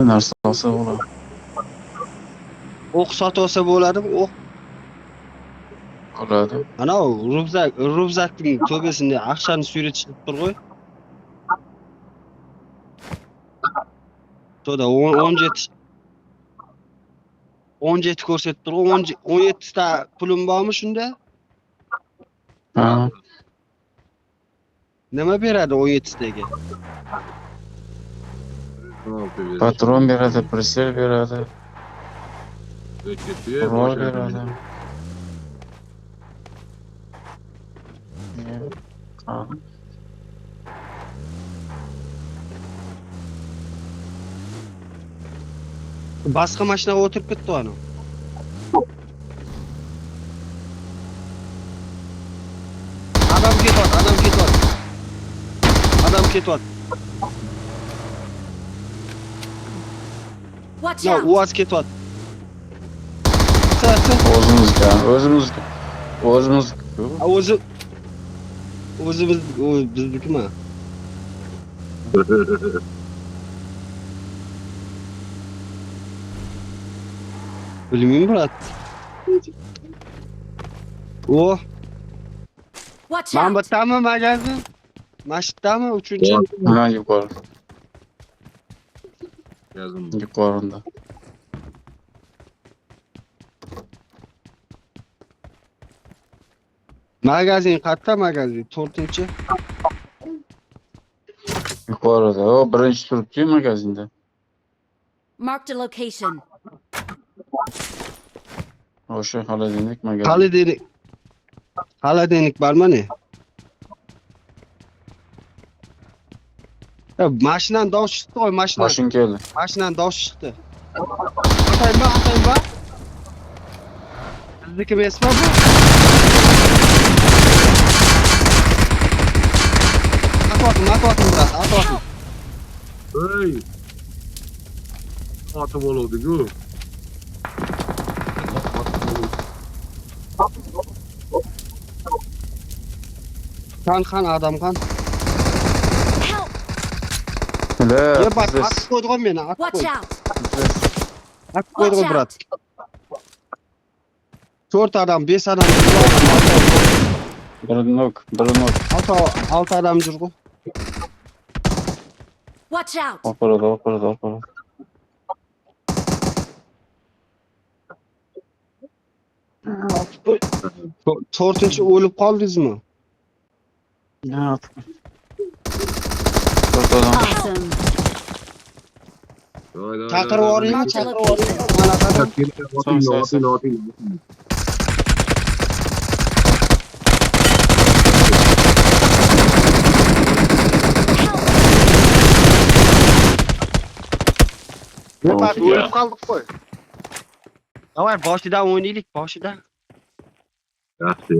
narsa olsa bo'ladi. O'q sotib olsa bo'ladimi? O'q. Bo'ladi. Ana u rubzakning to'besinde akşanın sureti chiqib turg'oy. To'da 17 ko'rsatib turg'oy. 17 ta pulim bormi shunda? Ha. Nima beradi 17 taga? Patron beradi, presel beradi, rol beradi. Ha. Boshqa mashinaga o'tirib ketdi ana. Adam ketyapti. Watch No, out! UAZ ketyapti. O'zimiz. O'zimiz biznikimi? Bilmayman brat. O, Watch men out! bittami magazin? Masjidami 3-chi? Ha, yuqori. Yazdım. Yuqorida. Magazin qayerda magazin? 4-chi? Yuqorida. O birinchi turibdi magazinda. Marked a location. O'sha xolodilnik magazin. Xolodilnik bormi ne? Ya mashinadan tovush chiqdi qo'y, Mashin keldi. Mashinadan tovush chiqdi. Atayma. Bizniki emasmi bu? Atvatim brat, atvatim. Hey! Atı bol oldu gör. Kan adam kan. Help! Ya bak Bizdes. atib qo'ydigan meni, atib Watch qo'ydi. out! Atib qo'ydigan Watch brat. out! 4 adam, 5 adam. Bir nok. 6 adam jurgu. Watch out! Operada. To'rtinchi o'lib qoldingizmi? Ne yaptın? Dört adam. Awesome! Chaqirib yuboringmi? Marked a Chaqirib location. yuboring. Mana qadam. Ne bak o'lib qoldik qo'y. Davay boshidan o'ynaylik, boshidan. Yaxshi.